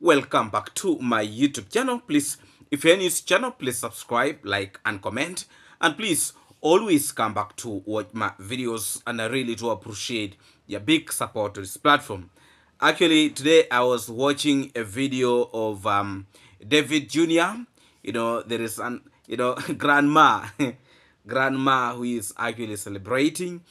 Welcome back to my YouTube channel. Please, if you're new to this channel, please subscribe, like, and comment. And please always come back to watch my videos. And I really do appreciate your big support to this platform. Actually, today I was watching a video of David Jr. There is an grandma, grandma who is actually celebrating.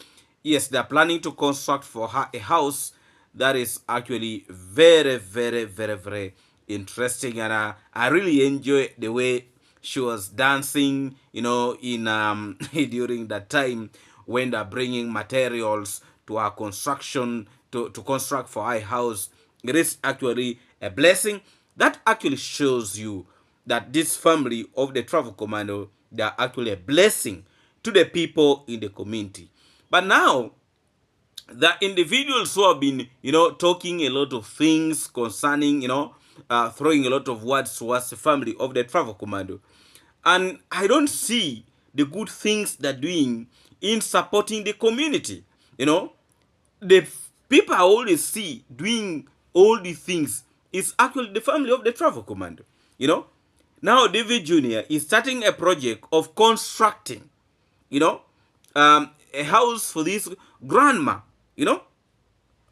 Yes, they're planning to construct for her a house that is actually very, very, very, very interesting, and I really enjoy the way she was dancing, in during that time when they're bringing materials to our construction to construct for our house. It is actually a blessing that actually shows you that this family of the travel commando, they are actually a blessing to the people in the community. But now the individuals who have been, talking a lot of things concerning, throwing a lot of words towards the family of the travel commando. And I don't see the good things they're doing in supporting the community. The people I always see doing all these things is actually the family of the travel commando. Now David Jr. is starting a project of constructing, a house for this grandma. You know,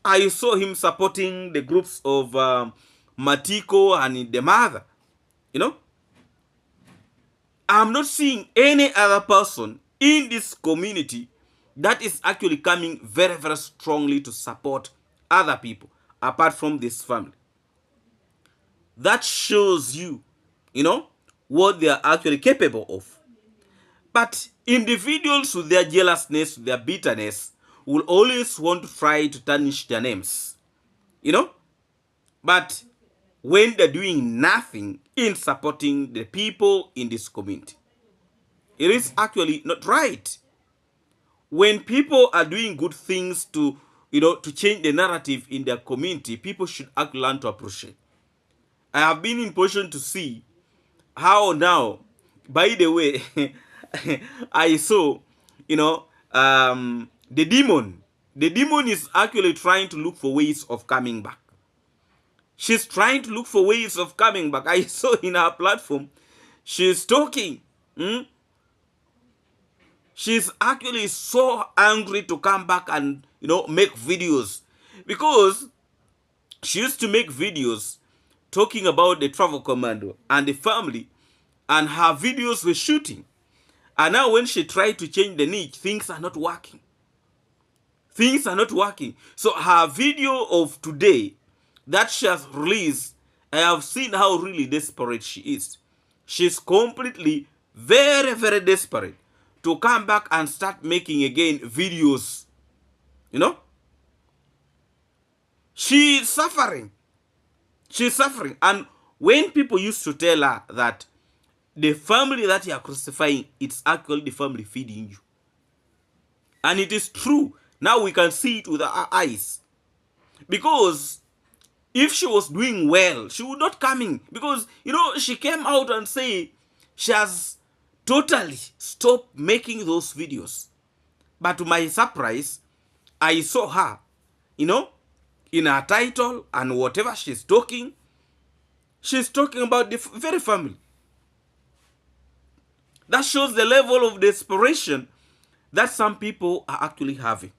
I saw him supporting the groups of Matiko and the mother. You know, I'm not seeing any other person in this community that is actually coming very, very strongly to support other people apart from this family. That shows you, what they are actually capable of. But individuals with their jealousness, their bitterness, will always want to try to tarnish their names. But when they're doing nothing in supporting the people in this community, it is actually not right. When people are doing good things to change the narrative in their community, people should actually learn to appreciate. I have been in position to see how now, by the way, I saw, the demon. The demon is actually trying to look for ways of coming back. She's trying to look for ways of coming back. I saw in her platform, she's talking. She's actually so angry to come back and, make videos. Because she used to make videos talking about the travel commando and the family, and her videos were shooting. And now when she tried to change the niche, things are not working. Things are not working. So her video of today that she has released, I have seen how really desperate she is. She's completely very, very desperate to come back and start making again videos. She's suffering. She's suffering. And when people used to tell her that the family that you are crucifying, it's actually the family feeding you. And it is true. Now we can see it with our eyes. Because if she was doing well, she would not come in. Because, she came out and say she has totally stopped making those videos. But to my surprise, I saw her, in her title and whatever she's talking about the very family. That shows the level of desperation that some people are actually having.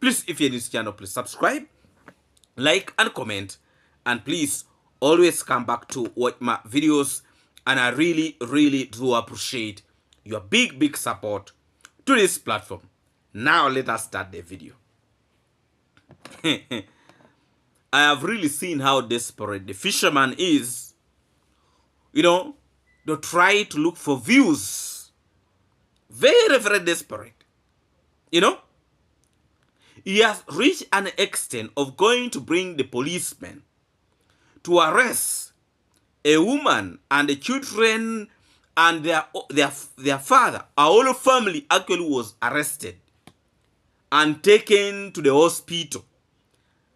Please, if you're in this channel, please subscribe, like, and comment. And please always come back to watch my videos. And I really, really do appreciate your big, big support to this platform. Now let us start the video. I have really seen how desperate the fisherman is, to try to look for views. Very, very desperate. He has reached an extent of going to bring the policemen to arrest a woman and the children and their father. Our whole family actually was arrested and taken to the hospital.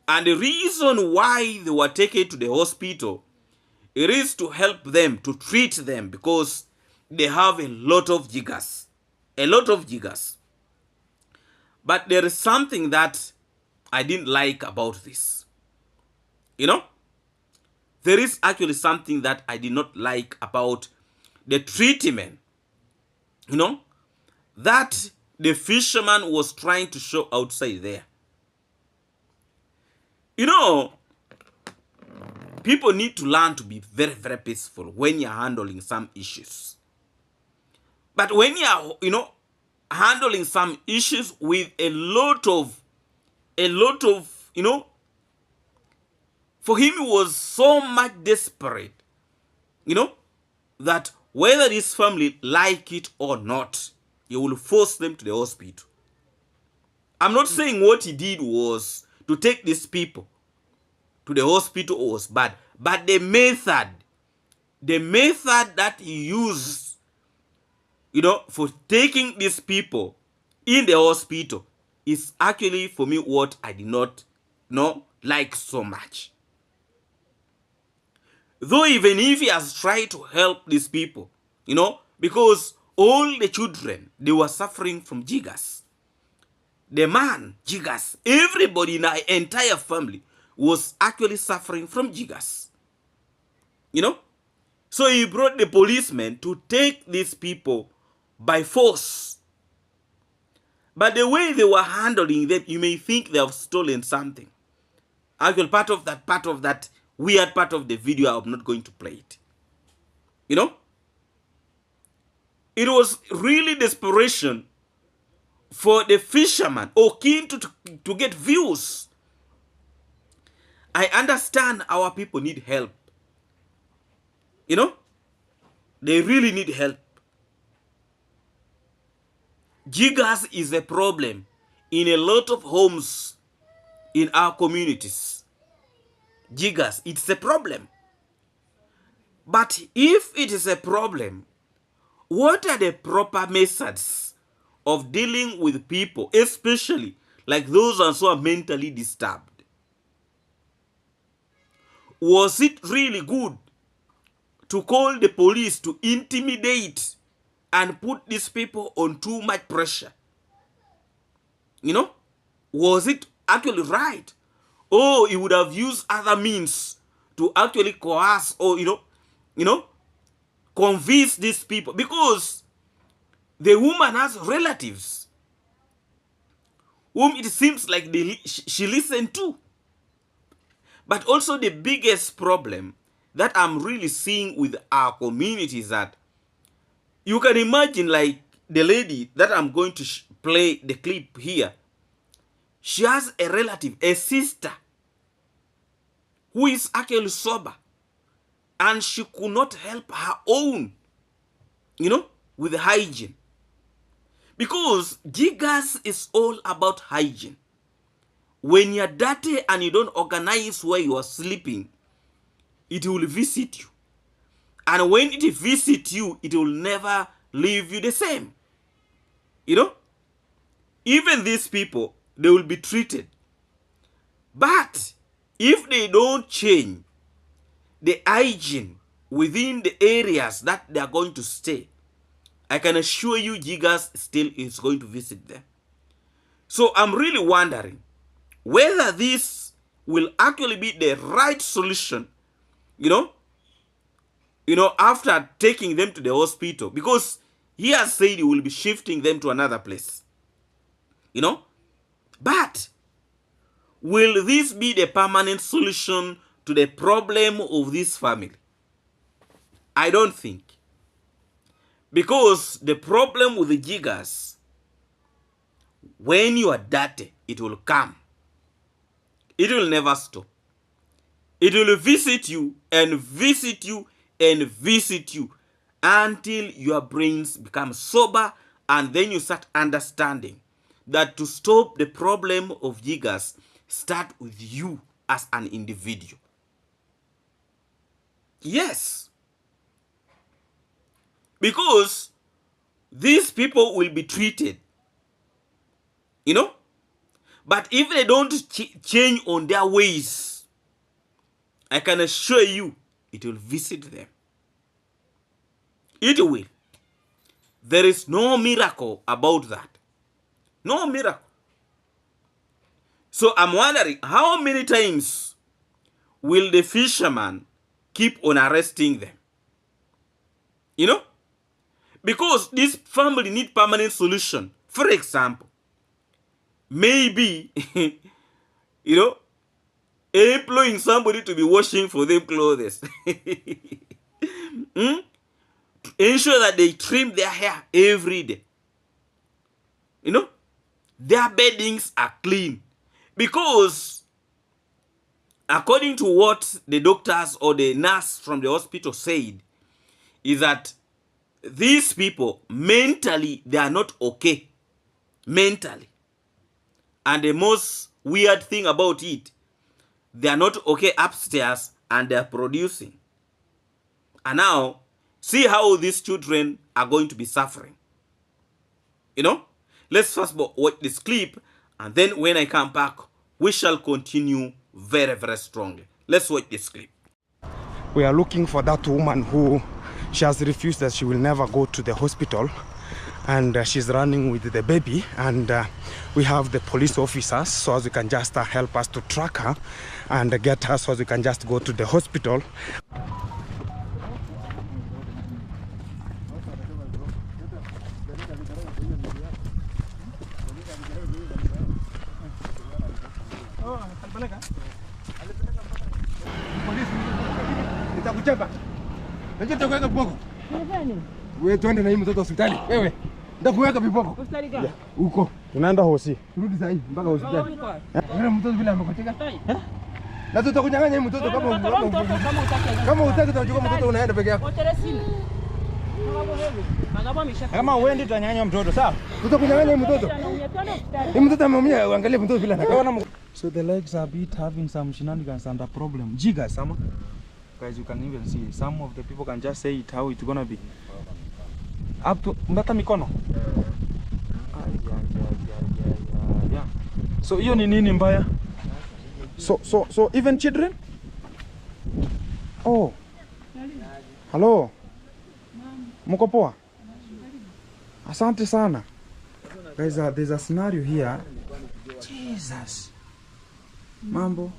And the reason why they were taken to the hospital, it is to help them, to treat them, because they have a lot of jiggers. A lot of jiggers. But there is something that I didn't like about this. there is actually something that I did not like about the treatment, that the fisherman was trying to show outside there. People need to learn to be very, very peaceful when you're handling some issues. But when you're, handling some issues with a lot of, for him it was so much desperate, that whether his family like it or not, he will force them to the hospital. I'm not saying what he did was to take these people to the hospital was bad, but the method that he used, for taking these people in the hospital is actually, for me, what I did not like so much. Though even if he has tried to help these people, because all the children, they were suffering from jiggers. The man, jiggers. Everybody in our entire family was actually suffering from jiggers. So he brought the policemen to take these people by force. But the way they were handling them, you may think they have stolen something. Actually, part of that weird part of the video, I'm not going to play it. It was really desperation for the fisherman, or keen to get views. I understand our people need help. They really need help. Jiggers is a problem in a lot of homes in our communities. Jiggers, it's a problem. But if it is a problem, what are the proper methods of dealing with people, especially like those who are mentally disturbed? Was it really good to call the police to intimidate and put these people on too much pressure? Was it actually right? Or he would have used other means to actually coerce or, convince these people? Because the woman has relatives whom it seems like she listened to. But also the biggest problem that I'm really seeing with our community is that you can imagine, like the lady that I'm going to play the clip here. She has a relative, a sister, who is actually sober, and she could not help her own, with hygiene. Because jiggers is all about hygiene. When you're dirty and you don't organize where you are sleeping, it will visit you. And when it visits you, it will never leave you the same. Even these people, they will be treated. But if they don't change the hygiene within the areas that they are going to stay, I can assure you jiggers still is going to visit them. So I'm really wondering whether this will actually be the right solution, after taking them to the hospital, because he has said he will be shifting them to another place. But will this be the permanent solution to the problem of this family? I don't think. Because the problem with the jiggers, when you are dirty, it will come. It will never stop. It will visit you and visit you and visit you until your brains become sober, and then you start understanding that to stop the problem of jiggers, start with you as an individual. Yes. Because these people will be treated. But if they don't change on their ways, I can assure you, it will visit them. It will. There is no miracle about that. No miracle. So I'm wondering, how many times will the fisherman keep on arresting them. You know? Because this family need permanent solution. For example, maybe, you know, employing somebody to be washing for them clothes. Ensure that they trim their hair every day. You know, their beddings are clean. Because according to what the doctors or the nurse from the hospital said, is that these people, mentally, they are not okay. Mentally. And the most weird thing about it, they are not okay upstairs and they are producing. And now, see how these children are going to be suffering. You know? Let's first of all watch this clip, and then when I come back, we shall continue very, very strongly. Let's watch this clip. We are looking for that woman who she has refused that she will never go to the hospital, and she's running with the baby, and we have the police officers so as we can just help us to track her and get her so as we can just go to the hospital. Nitakuchapa. Najua nitakuweka viboko. Wewe twende na hii mtoto hospitali. Wewe. Nitakuweka viboko. Hospitali gani? Huko. Tunaenda hosi. Turudi sasa hivi mpaka hospitali. Wewe mtoto vile amekotika. Na tutakunyang'anya hii mtoto kama utaki utachukua mtoto unaenda peke yako. Kama uendi tutanyang'anya mtoto, sawa? Tutakunyang'anya hii mtoto. Hii mtoto ameumia, angalia mtoto vile anakaa. So the legs are a bit having some shenanigans and a problem. Jiga sama. Guys, you can even see some of the people can just say it how it's gonna be. Up to mbata mikono. Yeah. So hiyo ni nini mbaya? So even children? Oh. Hello. Mko poa? Asante sana. Guys, there's a scenario here. Jesus. Mambo.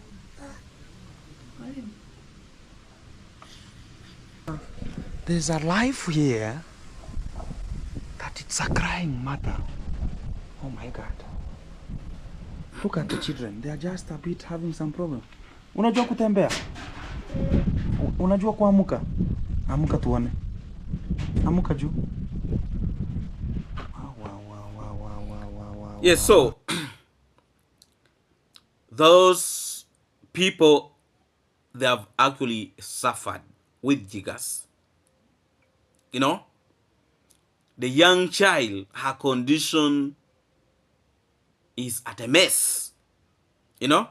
There's a life here that it's a crying mother. Oh my God. Look at the children. They are just a bit having some problem. Unajua kutembea? Unajua kuamuka? Amuka tuone. Amuka juu. Yes, so those people, they have actually suffered with jiggers. You know, the young child, her condition is at a mess. You know,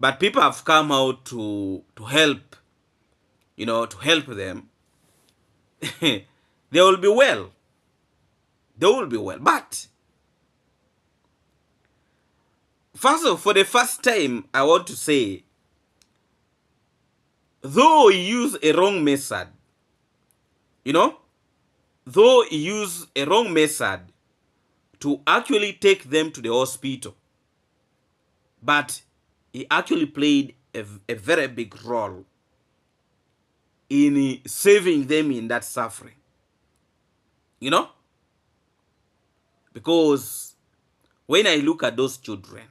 but people have come out to help. You know, to help them. They will be well. They will be well, but first of all, for the first time, I want to say, though he used a wrong method, you know, though he used a wrong method to actually take them to the hospital, but he actually played a very big role in saving them in that suffering. You know? Because when I look at those children,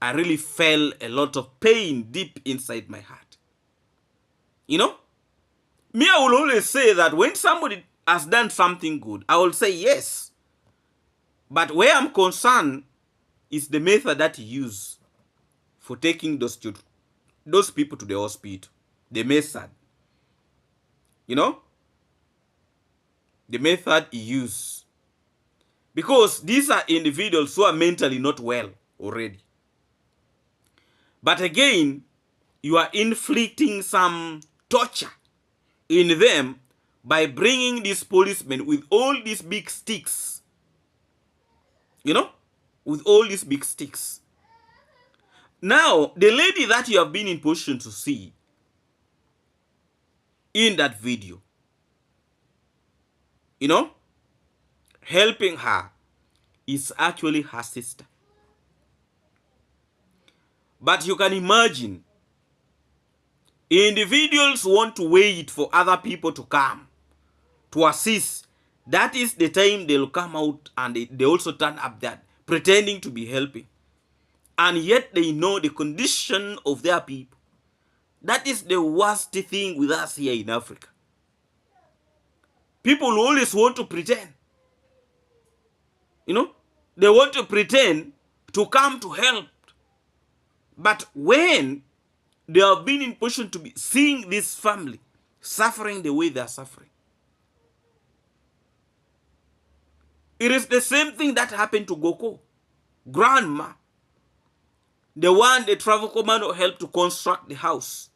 I really felt a lot of pain deep inside my heart. You know? Me, I will always say that when somebody has done something good, I will say yes. But where I'm concerned is the method that he used for taking those children, those people to the hospital. The method. You know? The method he used. Because these are individuals who are mentally not well already. But again, you are inflicting some torture in them by bringing these policemen with all these big sticks. You know? With all these big sticks. Now, the lady that you have been in position to see in that video, you know, helping her is actually her sister. But you can imagine Individuals want to wait for other people to come to assist. That is the time they'll come out and they also turn up that pretending to be helping. And yet they know the condition of their people. That is the worst thing with us here in Africa. People always want to pretend. They want to pretend to come to help. But when they have been in position to be seeing this family suffering the way they are suffering, it is the same thing that happened to Goko, grandma, the one the travel commando helped to construct the house.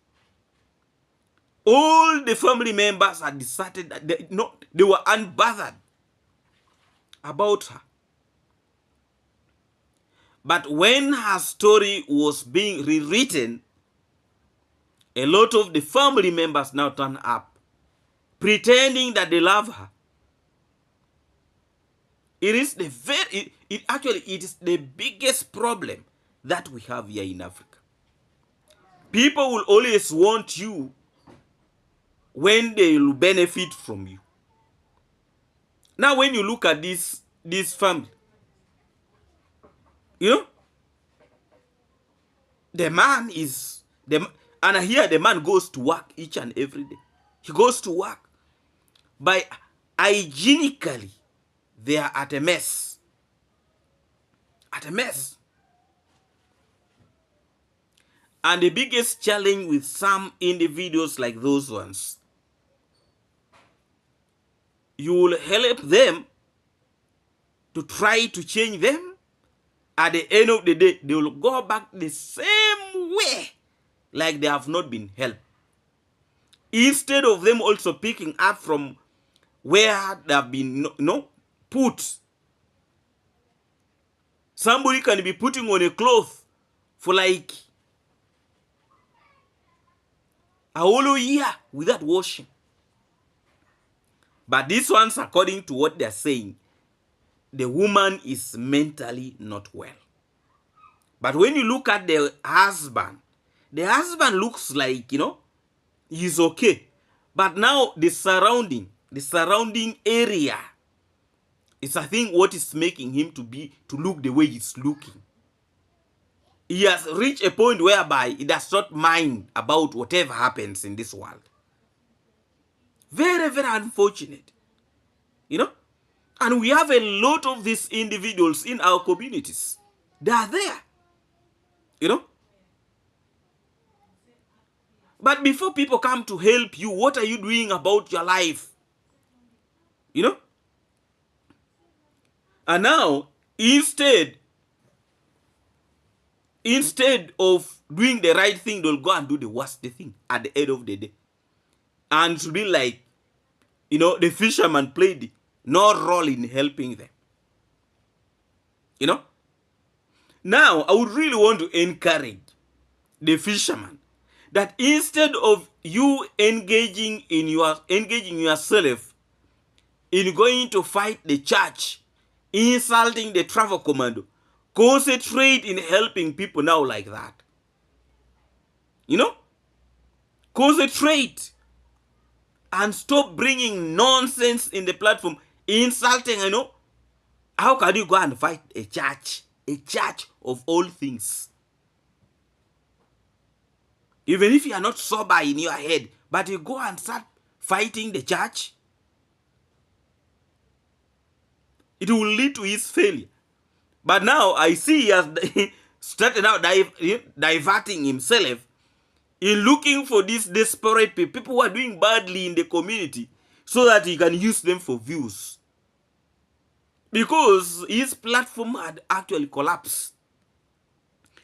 All the family members had decided that they were unbothered about her. But when her story was being rewritten, a lot of the family members now turn up, pretending that they love her. It is it is the biggest problem that we have here in Africa. People will always want you when they will benefit from you. Now, when you look at this family, the man is and here the man goes to work each and every day. He goes to work. By hygienically, they are at a mess. At a mess. And the biggest challenge with some individuals like those ones, you will help them to try to change them. At the end of the day, they will go back the same way like they have not been helped. Instead of them also picking up from where they have been put. Somebody can be putting on a cloth for like a whole year without washing. But these ones, according to what they're saying, the woman is mentally not well. But when you look at the husband looks like, he's okay. But now the surrounding area is, I think, what is making him to look the way he's looking. He has reached a point whereby he does not mind about whatever happens in this world. Very, very unfortunate. And we have a lot of these individuals in our communities. They are there. But before people come to help you, what are you doing about your life? And now, instead of doing the right thing, they'll go and do the worst thing at the end of the day. And to be like, the fisherman played no role in helping them. Now, I would really want to encourage the fisherman that instead of you engaging yourself in going to fight the church, insulting the travel commando, concentrate in helping people now like that. Concentrate and stop bringing nonsense in the platform, insulting. How can you go and fight a church of all things? Even if you are not sober in your head, but you go and start fighting the church, it will lead to his failure. But now I see he has started out diverting himself in looking for these desperate people who are doing badly in the community so that he can use them for views. Because his platform had actually collapsed.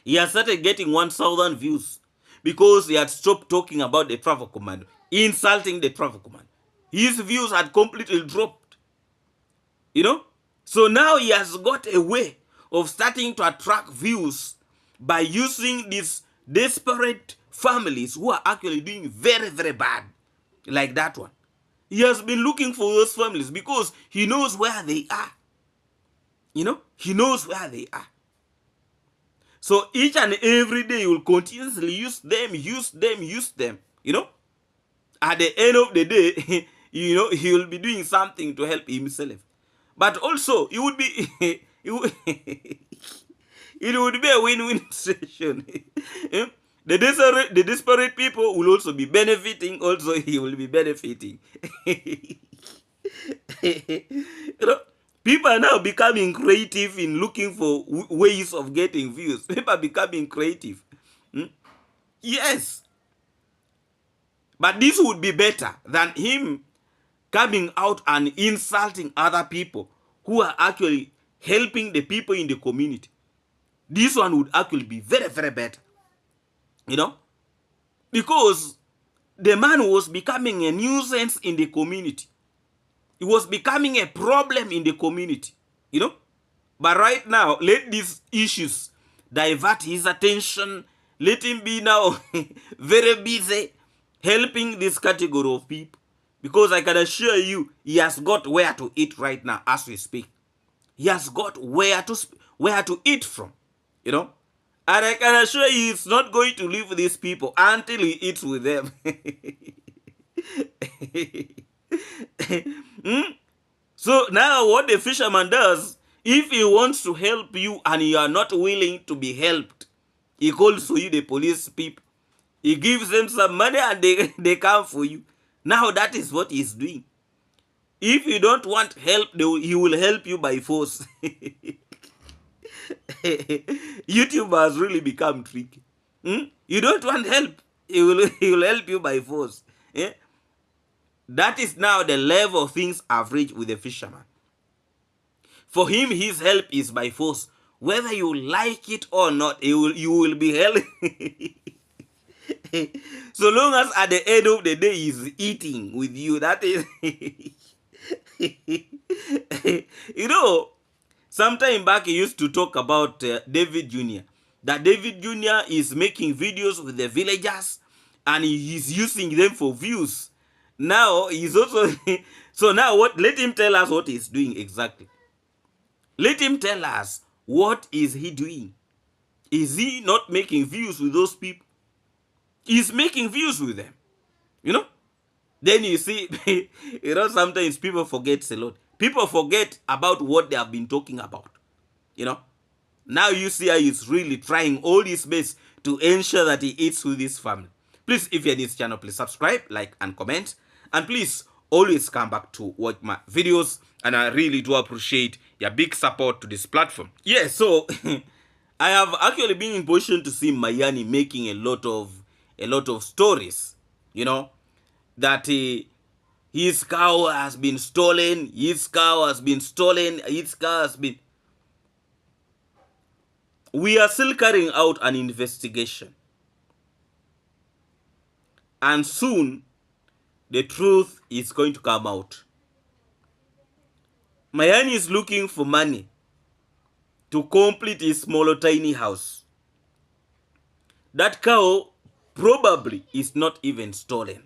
He has started getting 1,000 views because he had stopped talking about the travel commando, insulting the travel commando. His views had completely dropped. So now he has got a way of starting to attract views by using these desperate families who are actually doing very, very bad, like that one. He has been looking for those families because he knows where they are. He knows where they are. So each and every day he will continuously use them. You know, at the end of the day, you know, he will be doing something to help himself. But also, it would be it would be a win-win situation. Eh? The desperate people will also be benefiting. Also, he will be benefiting. You know, people are now becoming creative in looking for ways of getting views. People are becoming creative. Hmm? Yes, but this would be better than him coming out and insulting other people who are actually helping the people in the community. This one would actually be very, very better. You know, because the man was becoming a nuisance in the community. It was becoming a problem in the community, you know. But right now, let these issues divert his attention. Let him be now very busy helping this category of people. Because I can assure you, he has got where to eat right now as we speak. He has got where to eat from, you know. And I can assure you, he's not going to leave these people until he eats with them. Hmm? So now what the fisherman does, if he wants to help you and you are not willing to be helped, he calls for you the police people. He gives them some money and they come for you. Now that is what he's doing. If you don't want help, he will help you by force. YouTube has really become tricky. Hmm? You don't want help, he will help you by force. Eh? That is now the level of things I've reached with the fisherman. For him, his help is by force. Whether you like it or not, you will be helped. So long as at the end of the day he's eating with you, that is... You know, sometime back he used to talk about David Jr. That David Jr. is making videos with the villagers and he's using them for views. Now he's also... So now what? Let him tell us what he's doing exactly. Let him tell us what is he doing. Is he not making views with those people? He's making views with them. You know? Then you see, you know, sometimes people forget a lot. People forget about what they have been talking about. You know? Now you see how he's really trying all his best to ensure that he eats with his family. Please, if you're in this channel, please subscribe, like, and comment. And please, always come back to watch my videos. And I really do appreciate your big support to this platform. Yeah, so I have actually been in position to see Mayani making a lot of stories, you know, that his cow has been stolen, his cow has been stolen, his cow has been... We are still carrying out an investigation. And soon, the truth is going to come out. Mayani is looking for money to complete his small tiny house. That cow probably is not even stolen.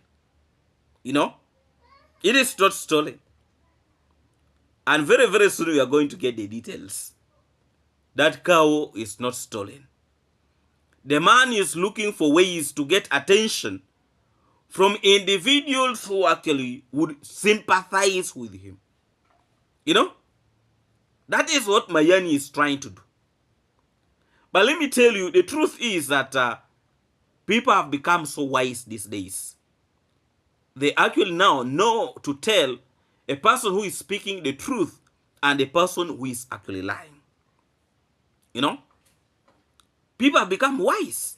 You know? It is not stolen. And very, very soon we are going to get the details. That cow is not stolen. The man is looking for ways to get attention from individuals who actually would sympathize with him. You know? That is what Mayani is trying to do. But let me tell you, the truth is that people have become so wise these days. They actually now know to tell a person who is speaking the truth and a person who is actually lying. You know? People have become wise.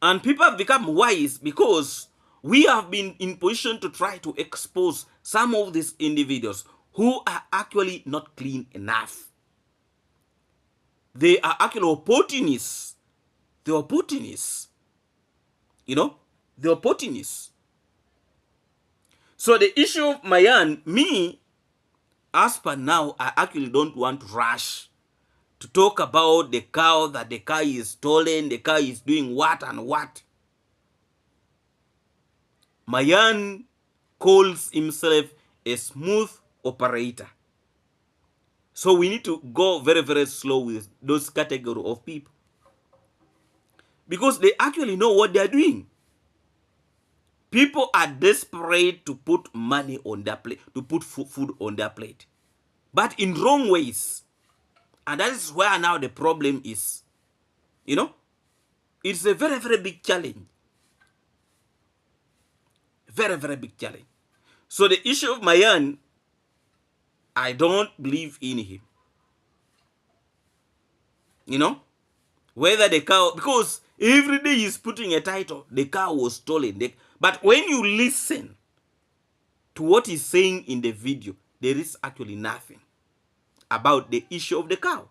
And people have become wise because we have been in position to try to expose some of these individuals who are actually not clean enough. They are actually opportunists. They are opportunists. You know? They are opportunists. So the issue of Mayan, me, as per now, I actually don't want to rush to talk about the cow, that the cow is stolen, the cow is doing what and what. Mayan calls himself a smooth operator. So we need to go very, very slow with those category of people. Because they actually know what they are doing. People are desperate to put money on their plate, to put food on their plate, but in wrong ways. And that is where now the problem is. You know, it's a very, very big challenge. Very, very big challenge. So the issue of Mayan, I don't believe in him. You know, whether the cow, because every day he's putting a title, the cow was stolen. But when you listen to what he's saying in the video, there is actually nothing about the issue of the cow.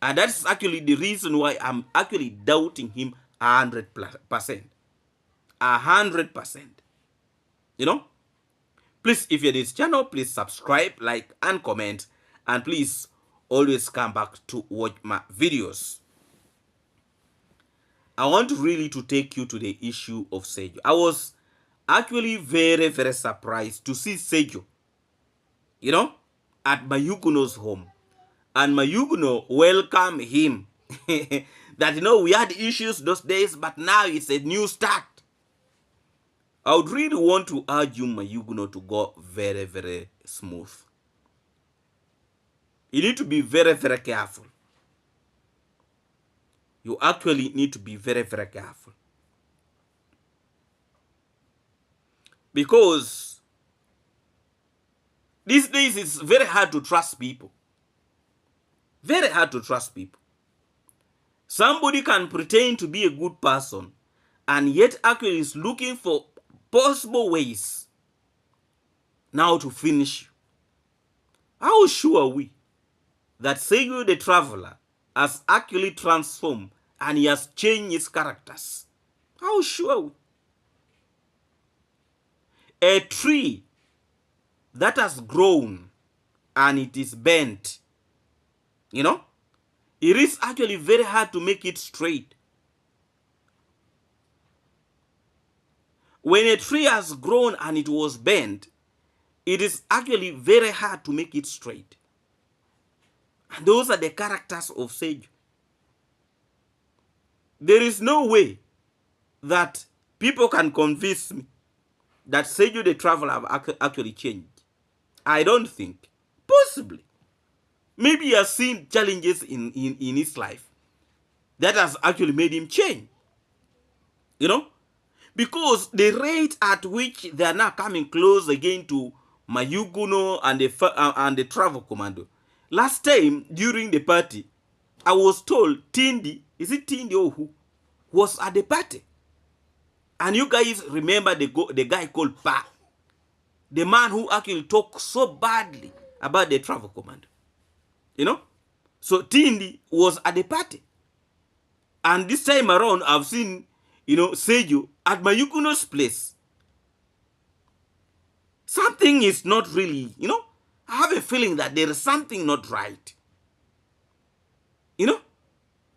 And that's actually the reason why I'm actually doubting him 100%. 100%. You know? Please, if you're this channel, please subscribe, like, and comment. And please always come back to watch my videos. I want really to take you to the issue of Sejo. I was actually very, very surprised to see Sejo, you know, at Mayuguno's home. And Mayuguno welcomed him. That, you know, we had issues those days, but now it's a new start. I would really want to urge you, Mayuguno, to go very, very smooth. You need to be very, very careful. You actually need to be very, very careful. Because these days it's very hard to trust people. Very hard to trust people. Somebody can pretend to be a good person and yet actually is looking for possible ways now to finish you. How sure are we that Sejo the Traveler has actually transformed and he has changed his characters? How sure are we? A tree that has grown and it is bent, you know, it is actually very hard to make it straight. When a tree has grown and it was bent, it is actually very hard to make it straight. And those are the characters of Sejo. There is no way that people can convince me that Sejo the Traveler have actually changed. I don't think. Possibly. Maybe he has seen challenges in his life that has actually made him change. You know? Because the rate at which they are now coming close again to Mayuguno and the travel commando. Last time, during the party, I was told Tindi, is it Tindi or who, was at the party. And you guys remember the guy called Pa, the man who actually talked so badly about the travel commando. You know? So Tindi was at the party. And this time around, I've seen, you know, Sejo at Mayuguno's place. Something is not really, you know, I have a feeling that there is something not right. You know?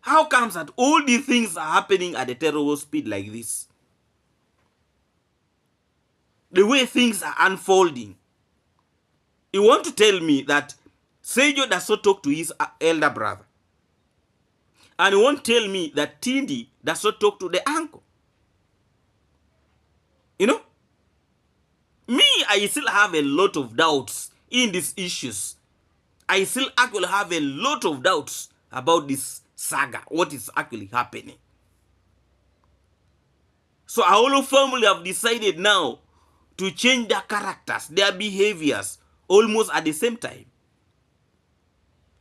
How comes that all these things are happening at a terrible speed like this? The way things are unfolding. You want to tell me that Sejo does not talk to his elder brother. And you won't tell me that Tindi does not talk to the uncle. You know? Me, I still have a lot of doubts in these issues. I still actually have a lot of doubts about this saga, what is actually happening. So our whole family have decided now to change their characters, their behaviors, almost at the same time.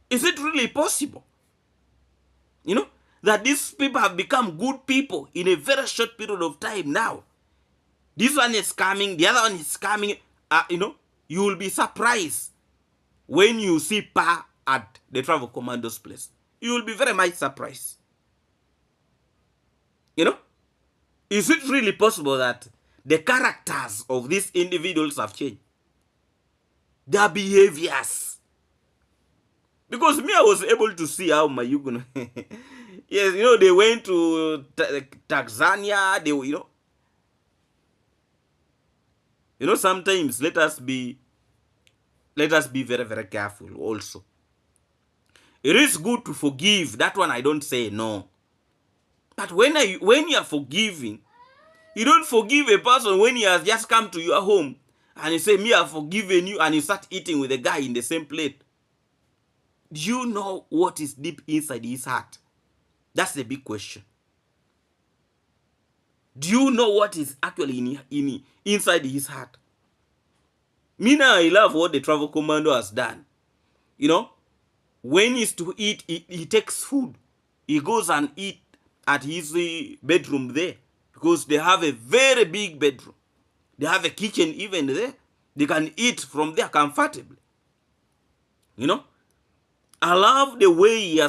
Is it really possible? You know, that these people have become good people in a very short period of time now. This one is coming, the other one is coming. You know, you will be surprised when you see Pa at the travel commando's place. You will be very much surprised. You know, is it really possible that the characters of these individuals have changed? Their behaviors. Because me, I was able to see how Mayuguno, yes, you know, they went to Tanzania, they, you know, sometimes let us be very, very careful also. It is good to forgive. That one I don't say no. But when you are forgiving, You don't forgive a person when he has just come to your home and you say, me, I've forgiven you, and you start eating with a guy in the same plate. Do you know what is deep inside his heart? That's the big question. Do you know what is actually inside his heart? Me now, I love what the travel commando has done. You know, when he's to eat, he takes food. He goes and eat at his bedroom there, because they have a very big bedroom. They have a kitchen even there. They can eat from there comfortably. You know, I love the way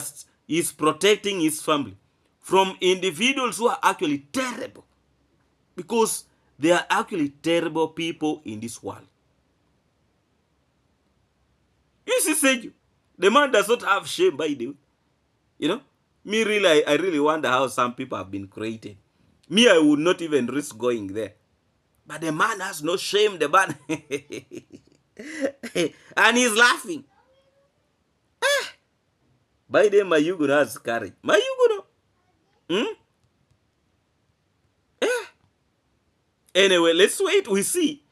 he's protecting his family from individuals who are actually terrible, because there are actually terrible people in this world. You see, Sergio, the man does not have shame, by the way. You know, me really, I really wonder how some people have been created. Me, I would not even risk going there. But the man has no shame, the man. And he's laughing. By the way, Mayuguno has courage. Mayuguno. Hmm? Anyway, let's wait, we see.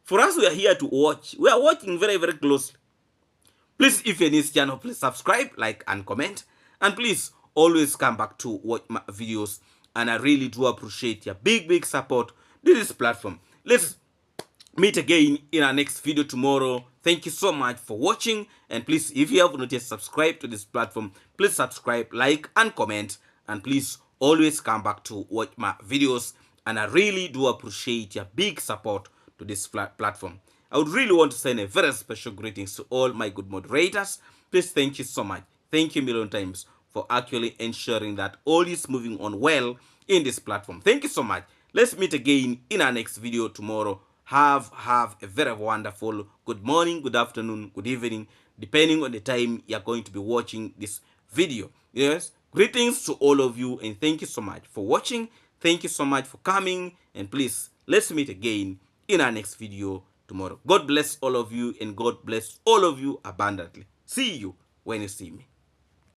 For us, we are here to watch. We are watching very, very closely. Please, if you're in this channel, please subscribe, like, and comment. And please, always come back to watch my videos. And I really do appreciate your big, big support to this platform. Let's meet again in our next video tomorrow. Thank you so much for watching. And please, if you have not yet subscribed to this platform, please subscribe, like, and comment. And please, always come back to watch my videos. And I really do appreciate your big support to this platform. I would really want to send a very special greetings to all my good moderators. Please, thank you so much. Thank you a million times for actually ensuring that all is moving on well in this platform. Thank you so much. Let's meet again in our next video tomorrow. Have a very wonderful good morning, good afternoon, good evening, depending on the time you're going to be watching this video. Yes, greetings to all of you, and thank you so much for watching. Thank you so much for coming, and please, let's meet again in our next video tomorrow. God bless all of you, and God bless all of you abundantly. See you when you see me.